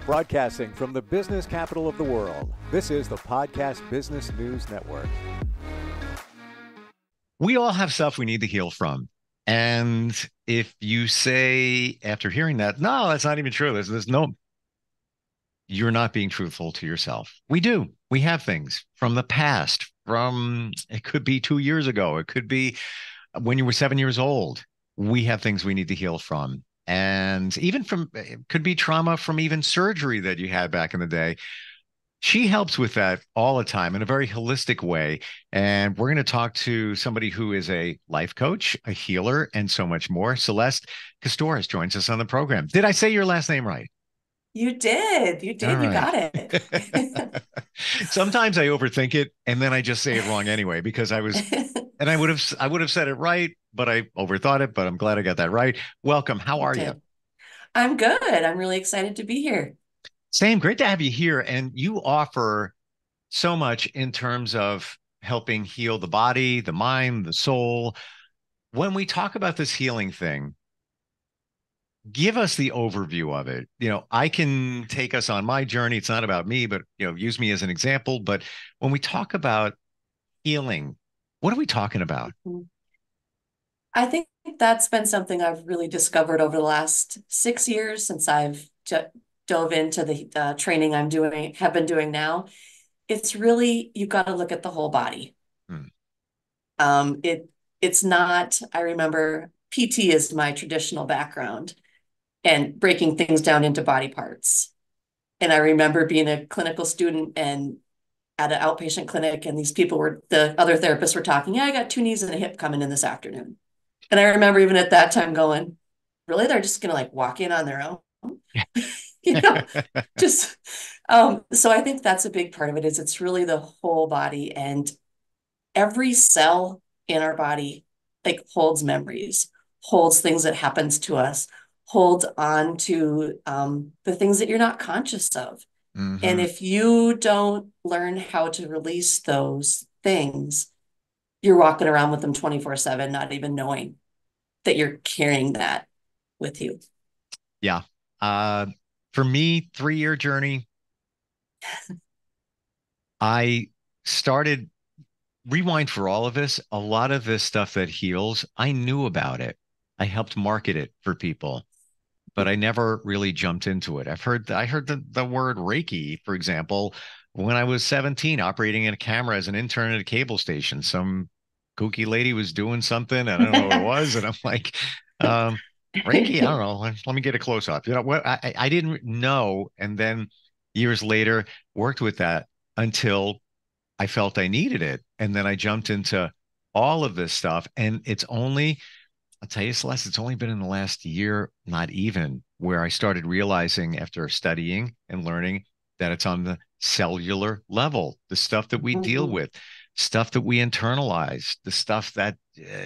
Broadcasting from the business capital of the world, this is the Podcast Business News Network. We all have stuff we need to heal from. And if you say after hearing that, no, that's not even true. There's no, you're not being truthful to yourself. We do. We have things from the past, it could be 2 years ago. It could be when you were 7 years old. We have things we need to heal from. And even it could be trauma from even surgery that you had back in the day. She helps with that all the time in a very holistic way. And we're going to talk to somebody who is a life coach, a healer, and so much more. Celeste Kostohryz joins us on the program. Did I say your last name right? You did. You All did. You right. got it. Sometimes I overthink it and then I just say it wrong anyway, because I would have said it right, but I overthought it, but I'm glad I got that right. Welcome. How are you? I'm good. I'm really excited to be here. Same. Great to have you here. And you offer so much in terms of helping heal the body, the mind, the soul. When we talk about this healing thing, give us the overview of it. I can take us on my journey. It's not about me, but use me as an example. But when we talk about healing, what are we talking about? I think that's been something I've really discovered over the last 6 years since I've dove into the training have been doing now. It's really, you got to look at the whole body. It's not, I remember PT is my traditional background and breaking things down into body parts. And I remember being a clinical student and at an outpatient clinic, and the other therapists were talking, yeah, I got 2 knees and a hip coming in this afternoon. And I remember even at that time going, really? They're just going to walk in on their own? just, so I think that's a big part of it is it's really the whole body, and every cell in our body holds memories, holds things that happens to us, holds on to the things that you're not conscious of. Mm-hmm. And if you don't learn how to release those things, you're walking around with them 24/7, not even knowing that you're carrying that with you. Yeah. For me, 3-year journey, I started rewind for all of this. A lot of this stuff that heals, I knew about it. I helped market it for people, but I never really jumped into it. I heard the word Reiki, for example, when I was 17, operating in a camera as an intern at a cable station. Some kooky lady was doing something, and I don't know what it was. And I'm like, Reiki, I don't know. Let me get a close up. What I didn't know. And then years later, worked with that until I felt I needed it. And then I jumped into all of this stuff. And I'll tell you, Celeste, it's only been in the last year, not even, where I started realizing after studying and learning that it's on the cellular level, the stuff that we deal with, stuff that we internalize, the stuff that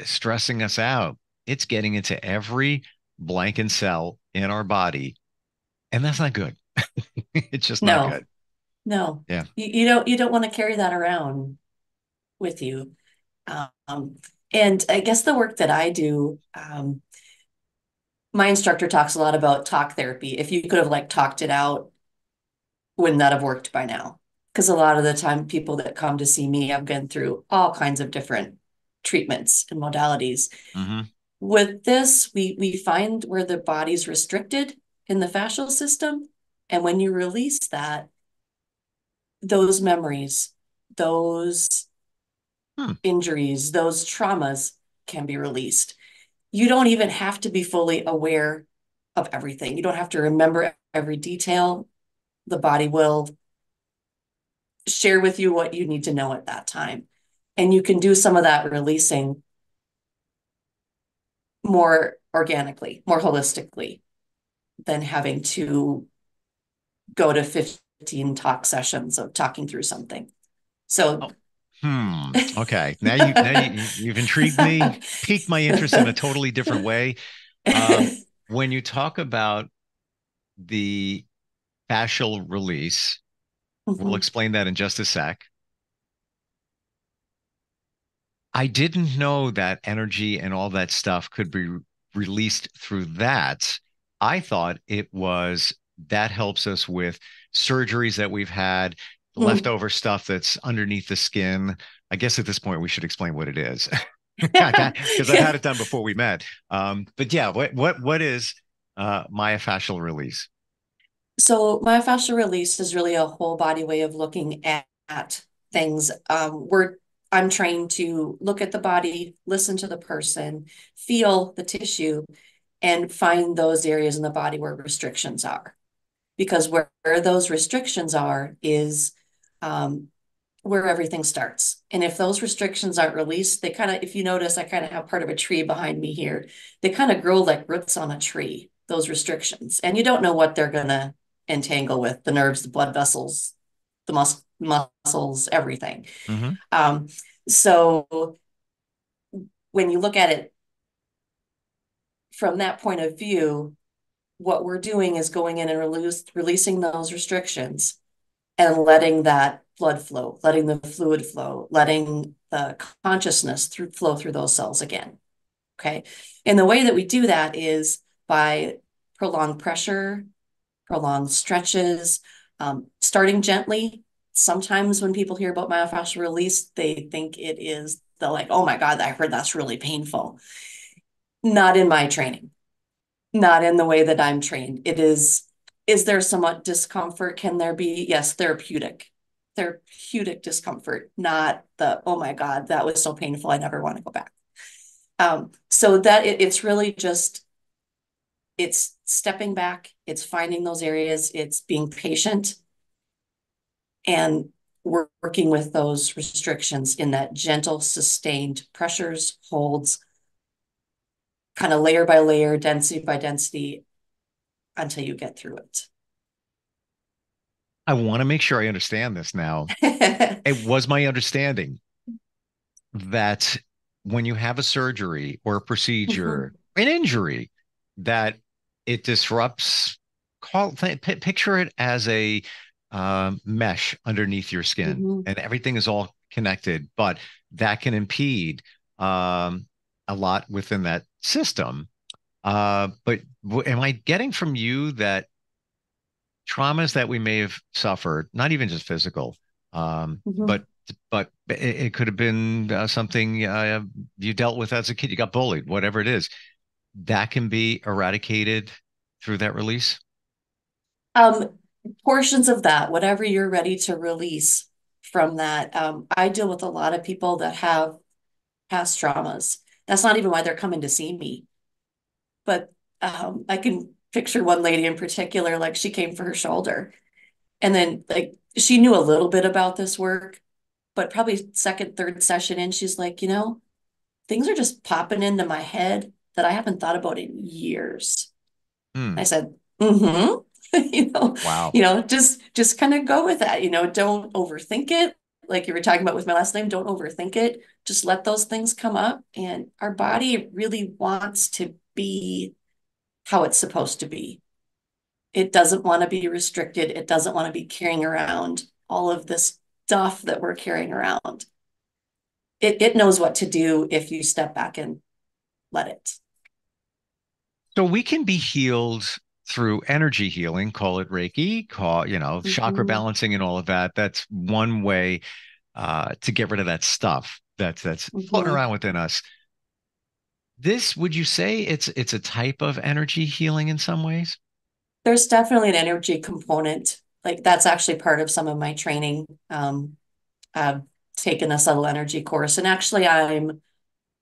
stressing us out. It's getting into every blank cell in our body. And that's not good. It's just not good. No. Yeah. You don't want to carry that around with you. And I guess the work that I do, my instructor talks a lot about talk therapy. If you could have talked it out, wouldn't that have worked by now? Because a lot of the time people that come to see me have been through all kinds of different treatments and modalities. With this, we find where the body's restricted in the fascial system. And when you release that, those memories, those injuries, those traumas can be released. You don't even have to be fully aware of everything. You don't have to remember every detail. The body will share with you what you need to know at that time. And you can do some of that releasing more organically, more holistically than having to go to 15 talk sessions of talking through something. So Okay. You've intrigued me, piqued my interest in a totally different way. When you talk about the fascial release, we'll explain that in just a sec. I didn't know that energy and all that stuff could be released through that. I thought it was that helps us with surgeries that we've had, Mhm. leftover stuff that's underneath the skin. I guess at this point we should explain what it is. Because I've had it done before we met. But yeah, what is myofascial release? So myofascial release is really a whole body way of looking at things. I'm trained to look at the body, listen to the person, feel the tissue, and find those areas in the body where restrictions are. Because where those restrictions are is where everything starts. And if those restrictions aren't released, they kind of, if you notice, I kind of have part of a tree behind me here. They kind of grow like roots on a tree, those restrictions. And you don't know what they're going to entangle with the nerves, the blood vessels, the muscles, everything. Mm-hmm. So when you look at it from that point of view, what we're doing is going in and releasing those restrictions and letting that blood flow, letting the fluid flow, letting the consciousness flow through those cells again. Okay. And the way that we do that is by prolonged pressure, prolonged stretches, starting gently. Sometimes when people hear about myofascial release, they think they're like, oh my God, I heard that's really painful. Not in my training, not in the way that I'm trained. Is there somewhat discomfort? Can there be? Yes, therapeutic discomfort, not the, oh my God, that was so painful. I never want to go back. So that it's really just, it's stepping back, it's finding those areas, it's being patient and working with those restrictions in that gentle, sustained pressures, holds, kind of layer by layer, density by density until you get through I want to make sure I understand this now. it. It was my understanding that when you have a surgery or a procedure, an injury, that it disrupts, picture it as a mesh underneath your skin, Mm-hmm. and everything is all connected, but that can impede a lot within that system. But am I getting from you that traumas that we may have suffered, not even just physical, Mm-hmm. but it could have been something you dealt with as a kid, you got bullied, whatever it is, that can be eradicated through that release. Um, Portions of that, whatever you're ready to release from that. I deal with a lot of people that have past traumas. That's not even why they're coming to see me. But I can picture one lady in particular, like she came for her shoulder. And then like she knew a little bit about this work, but probably second, third session in, she's like, things are just popping into my head that I haven't thought about in years. I Hmm. said, mm-hmm. Wow. Just kind of go with that. Don't overthink it. Like you were talking about with my last name, don't overthink it. Just let those things come up. And our body really wants to be how it's supposed to be. It doesn't want to be restricted. It doesn't want to be carrying around all of this stuff that we're carrying around. It knows what to do if you step back and let it. So we can be healed through energy healing, call it Reiki, chakra Mm-hmm. balancing and all of that. That's one way to get rid of that stuff that's floating Mm-hmm. around within us. This, would you say it's a type of energy healing in some ways? There's definitely an energy component. Like that's actually part of some of my training. I've taken a subtle energy course, and actually, I'm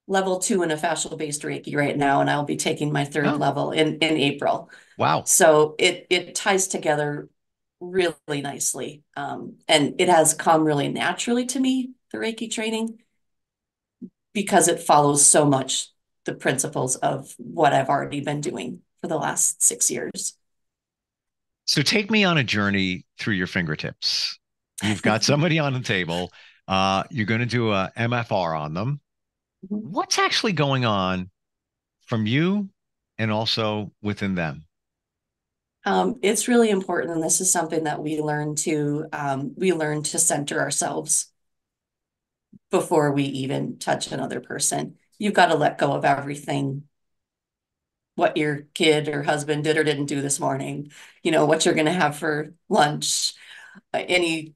level 2 in a fascial-based Reiki right now, and I'll be taking my third Oh, level in April. wow. So it ties together really nicely, and it has come really naturally to me, the Reiki training, because it follows so much the principles of what I've already been doing for the last 6 years. So take me on a journey through your fingertips. You've got somebody on the table. You're going to do a MFR on them. What's actually going on from you and also within them? It's really important, and this is something that we learn to center ourselves before we even touch another person. You've got to let go of everything what your kid or husband did or didn't do this morning, what you're going to have for lunch, any,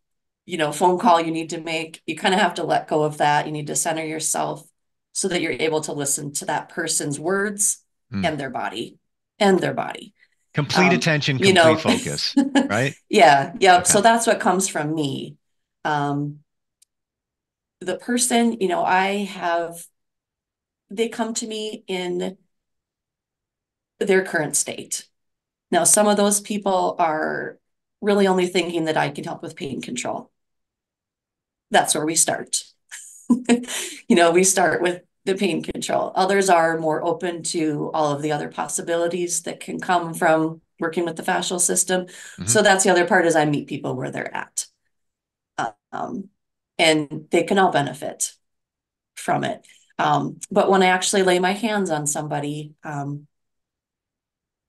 phone call you need to make. You kind of have to let go of that. You need to center yourself so that you're able to listen to that person's words Mm. and their body and their body. Complete attention, You complete know, focus, right? yeah. Okay. So that's what comes from me. The person, they come to me in their current state. Now, some of those people are really only thinking that I can help with pain control. That's where we start. We start with the pain control. Others are more open to all of the other possibilities that can come from working with the fascial system. Mm-hmm. So that's the other part, is I meet people where they're at. And they can all benefit from it. But when I actually lay my hands on somebody,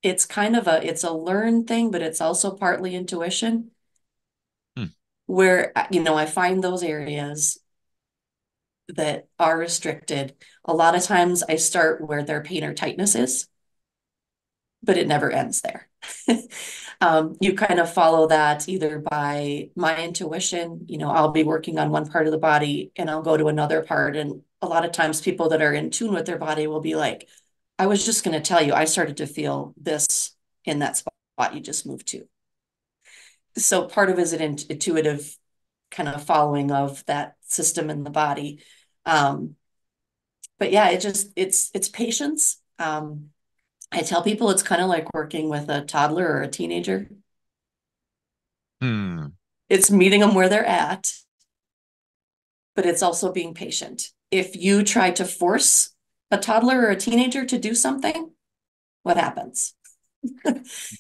it's it's a learned thing, but it's also partly intuition. Where, I find those areas that are restricted. A lot of times I start where their pain or tightness is, but it never ends there. You kind of follow that either by my intuition. I'll be working on one part of the body and I'll go to another part. And a lot of times people that are in tune with their body will be like, I was just going to tell you, I started to feel this in that spot you just moved to. So part of it is an intuitive kind of following of that system in the body. But yeah, it's patience. I tell people it's kind of like working with a toddler or a teenager. It's meeting them where they're at, but it's also being patient. If you try to force a toddler or a teenager to do something, what happens?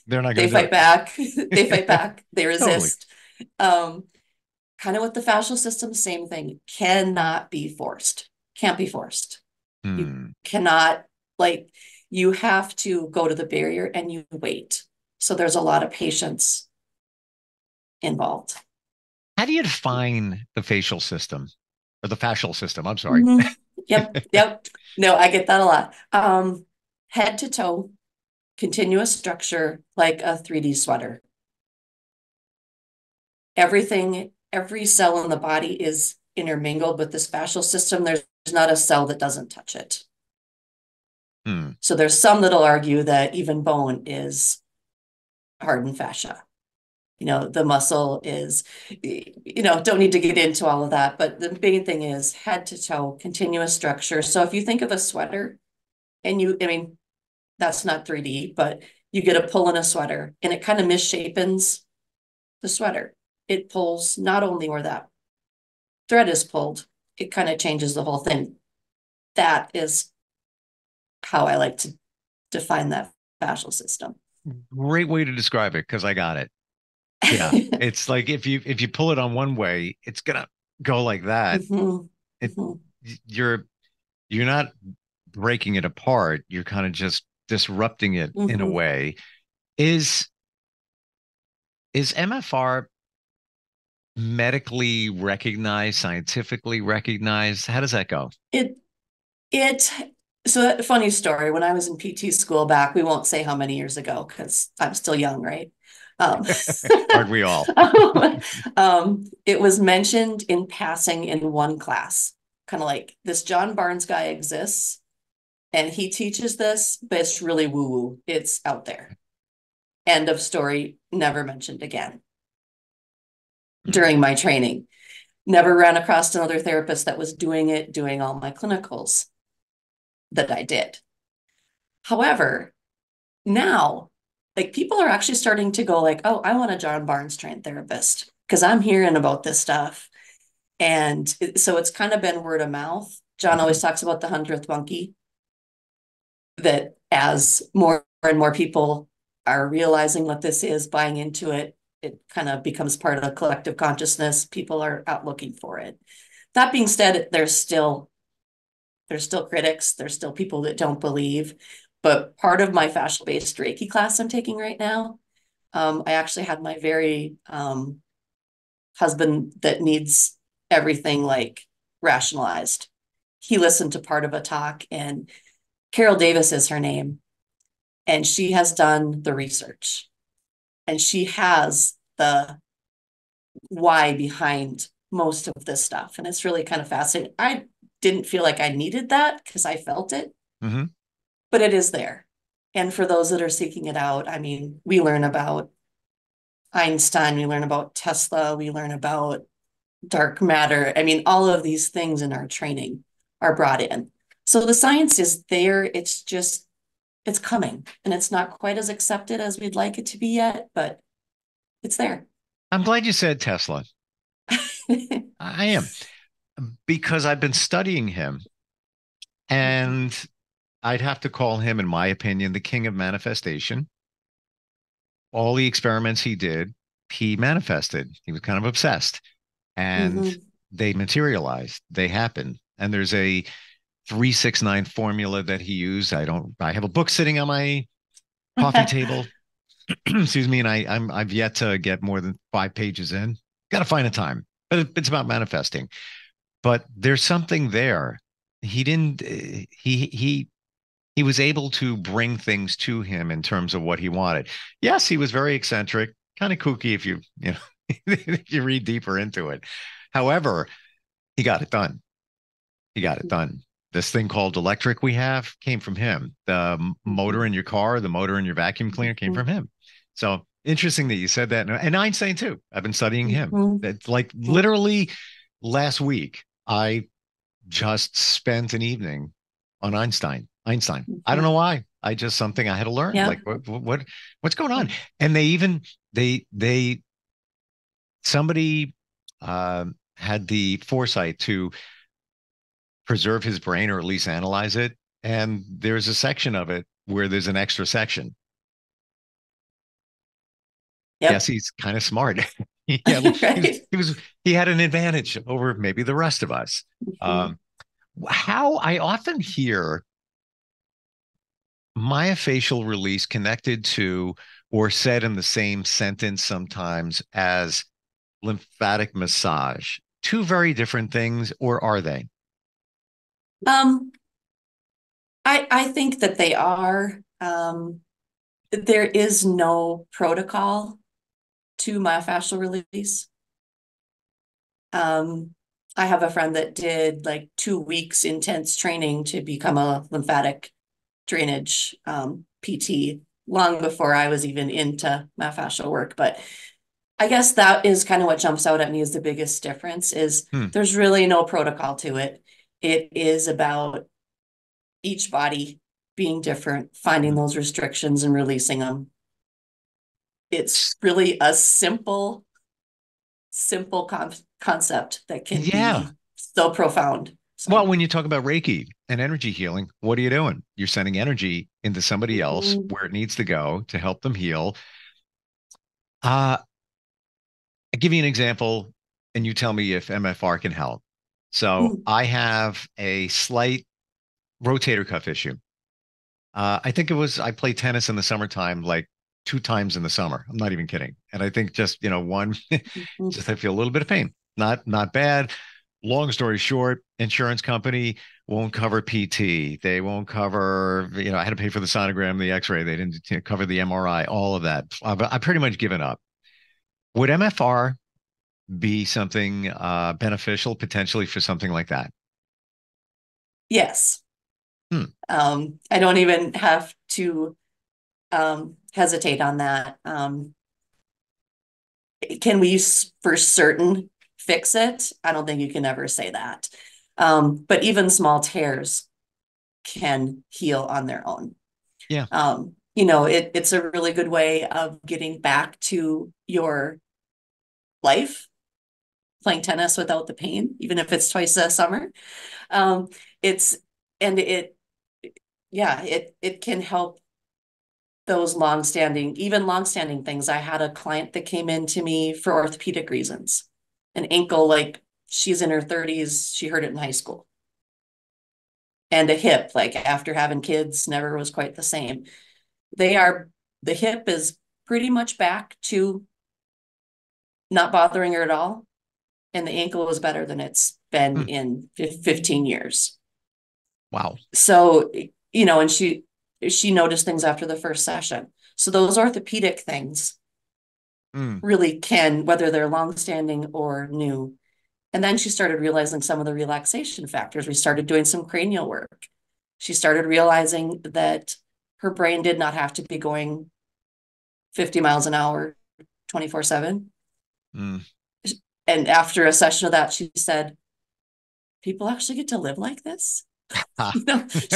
They're not They going to do fight it. back. They fight back. They resist. Totally. Kind of with the fascial system, same thing. Cannot be forced. Can't be forced. You cannot, you have to go to the barrier and you wait. So there's a lot of patience involved. How do you define the facial system or the fascial system? I'm sorry. Mm-hmm. Yep. No, I get that a lot. Head to toe, continuous structure, like a 3D sweater. Everything, every cell in the body is intermingled with this fascial system. There's not a cell that doesn't touch it. So there's some that'll argue that even bone is hardened fascia. The muscle is, don't need to get into all of that, but the main thing is head to toe, continuous structure. So if you think of a sweater and that's not 3D, but you get a pull in a sweater and it kind of misshapens the sweater. It pulls not only where that thread is pulled, it kind of changes the whole thing. That is how I like to define that fascial system. Great way to describe it, because I got it. Yeah. It's like if you pull it on one way, it's gonna go like that. You're not breaking it apart. You're kind of just disrupting it in a way. Is MFR medically recognized, scientifically recognized? How does that go? So funny story. When I was in PT school back, we won't say how many years ago because I'm still young, right? Aren't we all? It was mentioned in passing in one class, kind of like this John Barnes guy exists and he teaches this, but it's really woo-woo. It's out there. End of story. Never mentioned again. During my training, never ran across another therapist that was doing all my clinicals that I did. However, now, people are actually starting to go like, oh, I want a John Barnes trained therapist because I'm hearing about this stuff. And so it's kind of been word of mouth. John always talks about the 100th monkey, that as more and more people are realizing what this is, buying into it, it kind of becomes part of a collective consciousness. People are out looking for it. That being said, there's still critics. There's still people that don't believe. But part of my fascial-based Reiki class I'm taking right now, I actually had my very husband that needs everything rationalized. He listened to part of a talk, and Carol Davis is her name. and she has done the research, and she has the why behind most of this stuff. And it's really kind of fascinating. I didn't feel like I needed that because I felt it, Mm-hmm. but it is there. And for those that are seeking it out, I mean, we learn about Einstein, we learn about Tesla, we learn about dark matter. I mean, all of these things in our training are brought in. So the science is there. It's just, it's coming, and it's not quite as accepted as we'd like it to be yet, but it's there. I'm glad you said Tesla. I am, because I've been studying him, and I'd have to call him, in my opinion, the king of manifestation. All the experiments he did, he manifested. He was kind of obsessed, and Mhm. they materialized. They happened. And there's a 369 formula that he used. I have a book sitting on my coffee table. Excuse me. And I've yet to get more than 5 pages in. Got to find a time, but it's about manifesting. But there's something there. He didn't, he was able to bring things to him in terms of what he wanted. Yes, he was very eccentric, kind of kooky you know, if you read deeper into it. However, he got it done. He got it done. This thing called electric we have came from him. The motor in your car, the motor in your vacuum cleaner came from him. So interesting that you said that. And Einstein too. I've been studying him. It's like literally last week, I just spent an evening on Einstein. I don't know why. I just something I had to learn. Yeah. Like what's going on? And they somebody had the foresight to preserve his brain, or at least analyze it. And there's a section of it where there's an extra section. Yes, Yep. he's kind of smart. Right. He had an advantage over maybe the rest of us. Um, how I often hear myofascial release connected to or said in the same sentence sometimes as lymphatic massage. Two very different things, or are they? Um, I think that they are. There is no protocol to myofascial release. Um, I have a friend that did like 2 weeks intense training to become a lymphatic drainage PT long before I was even into myofascial work. But I guess that is kind of what jumps out at me as the biggest difference is Hmm. there's really no protocol to it. It is about each body being different, finding those restrictions and releasing them. It's really a simple concept that can Yeah. be so profound. Well, So, when you talk about Reiki and energy healing, what are you doing? You're sending energy into somebody else mhm, where it needs to go to help them heal. Uh, I'll give you an example, and you tell me if MFR can help. So mm, I have a slight rotator cuff issue. I think I play tennis in the summertime, like 2 times in the summer. I'm not even kidding. And I think just, one, mhm, just I feel a little bit of pain. Not bad. Long story short, insurance company won't cover PT. They won't cover, I had to pay for the sonogram, the X-ray. They didn't cover the MRI, all of that. I pretty much given up. Would MFR be something beneficial potentially for something like that? yes. Hmm. I don't even have to hesitate on that. Can we for certain fix it? I don't think you can ever say that. But even small tears can heal on their own. Yeah. It's a really good way of getting back to your life, playing tennis without the pain, even if it's twice a summer. Um, it's and it yeah, it can help those long-standing things. I had a client that came in to me for orthopedic reasons. An ankle, like she's in her 30s, she hurt it in high school. And a hip, like after having kids, never was quite the same. The hip is pretty much back to not bothering her at all. And the ankle was better than it's been Hmm. in 15 years. Wow. So, and she noticed things after the first session. So those orthopedic things really can, whether they're longstanding or new. And then she started realizing some of the relaxation factors. We started doing some cranial work. She started realizing that her brain did not have to be going 50 miles an hour, 24/7. And after a session of that, she said, people actually get to live like this.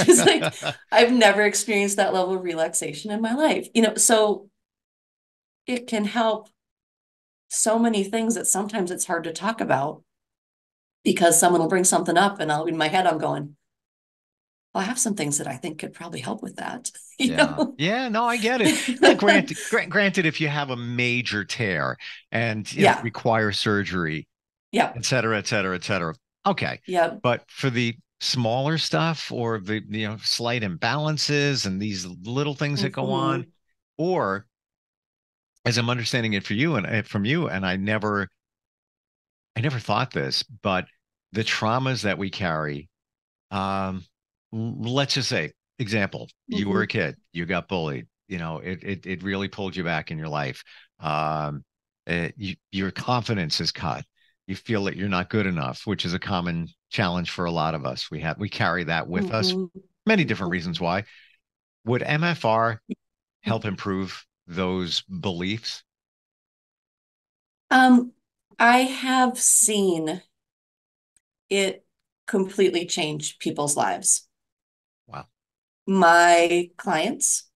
She's like, I've never experienced that level of relaxation in my life. So it can help so many things that sometimes it's hard to talk about because someone will bring something up and in my head, I'm going, well, I have some things that I think could probably help with that. Yeah, no, I get it. Yeah, granted, if you have a major tear and require surgery, et cetera, et cetera, et cetera. Okay. Yeah. But for the smaller stuff or the slight imbalances and these little things that go on, or as I'm understanding it for you and from you, and I never thought this, but the traumas that we carry, let's just say, example, you were a kid, you got bullied, it really pulled you back in your life. Your confidence is cut. You feel that you're not good enough, which is a common challenge for a lot of us. We carry that with us, many different reasons why. Would MFR help improve those beliefs? I have seen it completely change people's lives. Wow. My clients,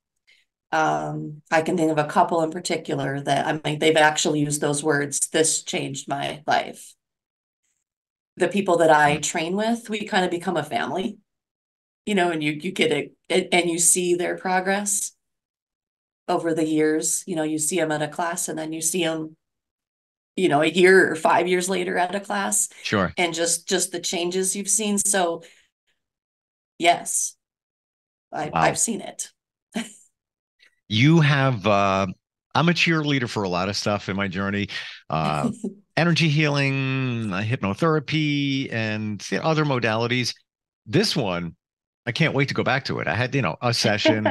I can think of a couple in particular that they've actually used those words. This changed my life. The people that I train with, we kind of become a family, and you get it and you see their progress over the years. You see them at a class and then you see them, a year or 5 years later at a class. Sure. And just the changes you've seen. So yes, I've seen it. You have, I'm a cheerleader for a lot of stuff in my journey. Energy healing, hypnotherapy, and other modalities. This one, I can't wait to go back to it. I had, a session,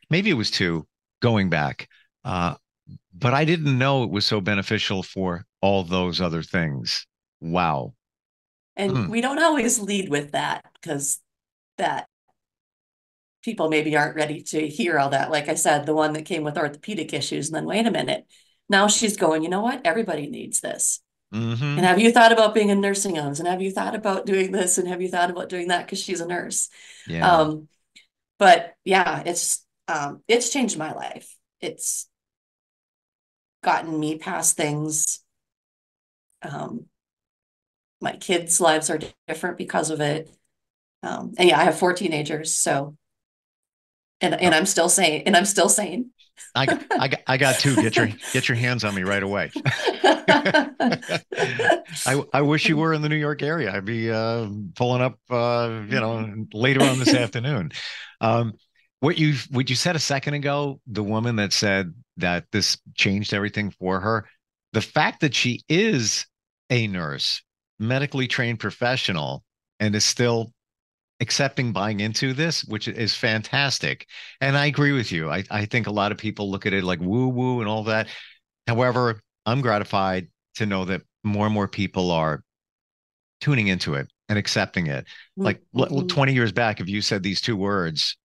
maybe it was two going back. But I didn't know it was so beneficial for all those other things. Wow. And we don't always lead with that because that people maybe aren't ready to hear all that. Like I said, the one that came with orthopedic issues, and then wait a minute. Now she's going, you know what? Everybody needs this. And have you thought about being in nursing homes? And have you thought about doing this? And have you thought about doing that? Because she's a nurse. Yeah. But yeah, it's changed my life. It's gotten me past things. My kids' lives are different because of it. And yeah, I have 4 teenagers, so and I'm still sane, I got two. Get your hands on me right away. I wish you were in the New York area. I'd be pulling up later on this afternoon. What you said a second ago, the woman that said that this changed everything for her, the fact that she is a nurse, medically trained professional, and is still accepting buying into this, which is fantastic. And I agree with you. I think a lot of people look at it like woo woo and all that. However, I'm gratified to know that more and more people are tuning into it and accepting it. Like 20 years back, if you said these two words,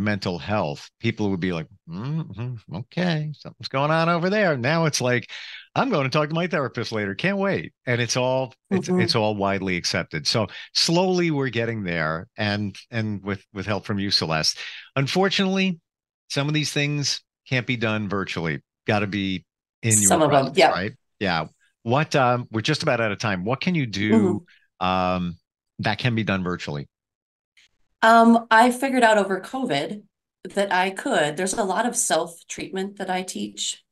mental health, people would be like, okay, something's going on over there. Now it's like, I'm going to talk to my therapist later. Can't wait. And it's all widely accepted. So slowly we're getting there, and with help from you, Celeste. Unfortunately, some of these things can't be done virtually. Got to be in your presence, yeah. right? Yeah. What we're just about out of time. What can you do that can be done virtually? I figured out over COVID that there's a lot of self-treatment that I teach.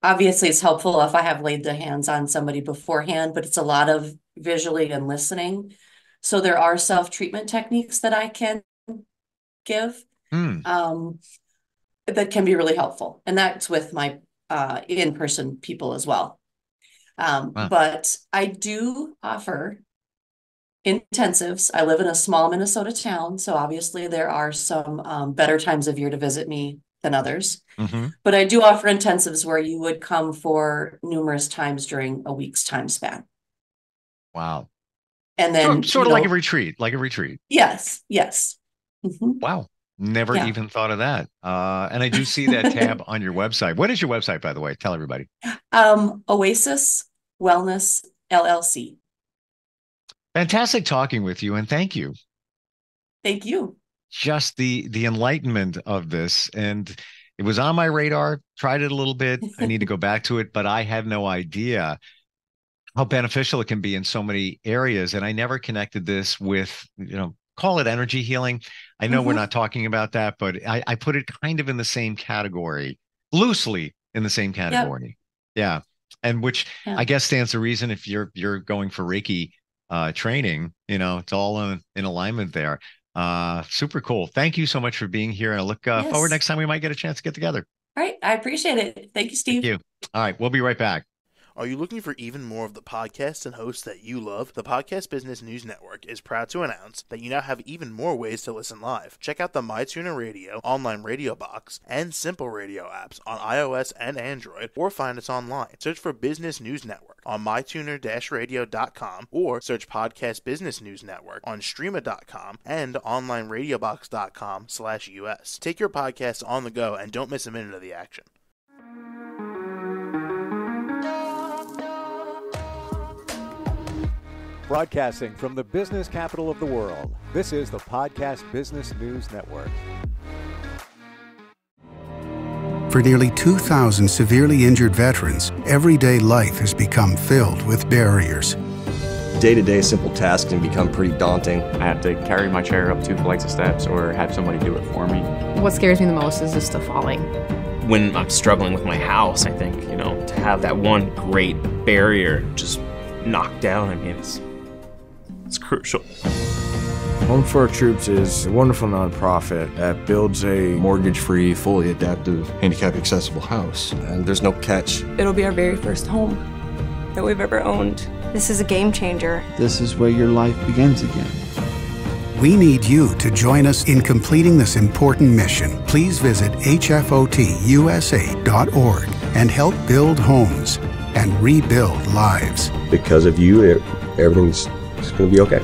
Obviously, it's helpful if I have laid the hands on somebody beforehand, but it's a lot of visually and listening. So there are self-treatment techniques that I can give that can be really helpful. And that's with my in-person people as well. But I do offer intensives. I live in a small Minnesota town, so obviously there are some better times of year to visit me than others. Mm-hmm. But I do offer intensives where you would come for numerous times during a week's time span. Wow. And then Sort of like a retreat, Yes. Mm-hmm. Wow. Never even thought of that. And I do see that tab on your website. What is your website, by the way? Tell everybody. Oasis Wellness LLC. Fantastic talking with you, and thank you. Thank you. Just the enlightenment of this, and it was on my radar. Tried it a little bit. I need to go back to it, but I had no idea how beneficial it can be in so many areas. And I never connected this with, call it energy healing. I know we're not talking about that, but I put it kind of in the same category, loosely in the same category. Yep. Yeah. And which I guess stands to reason if you're going for Reiki training, it's all in alignment there. Super cool. Thank you so much for being here. And I look forward next time we might get a chance to get together. All right. I appreciate it. Thank you, Steve. Thank you. All right. We'll be right back. Are you looking for even more of the podcasts and hosts that you love? The Podcast Business News Network is proud to announce that you now have even more ways to listen live. Check out the MyTuner Radio, online radio box, and Simple Radio apps on iOS and Android, or find us online. Search for Business News Network on mytuner-radio.com, or search Podcast Business News Network on streama.com and onlineradiobox.com/US. Take your podcast on the go and don't miss a minute of the action. Broadcasting from the business capital of the world, this is the Podcast Business News Network. For nearly 2,000 severely injured veterans, everyday life has become filled with barriers. Day-to-day simple tasks can become pretty daunting. I have to carry my chair up 2 flights of steps or have somebody do it for me. What scares me the most is just the falling. When I'm struggling with my house, I think, to have that one great barrier just knocked down, it's crucial. Home for Our Troops is a wonderful nonprofit that builds a mortgage-free, fully adaptive, handicap-accessible house. And there's no catch. It'll be our very first home that we've ever owned. This is a game changer. This is where your life begins again. We need you to join us in completing this important mission. Please visit hfotusa.org and help build homes and rebuild lives. Because of you, everything's going to be okay.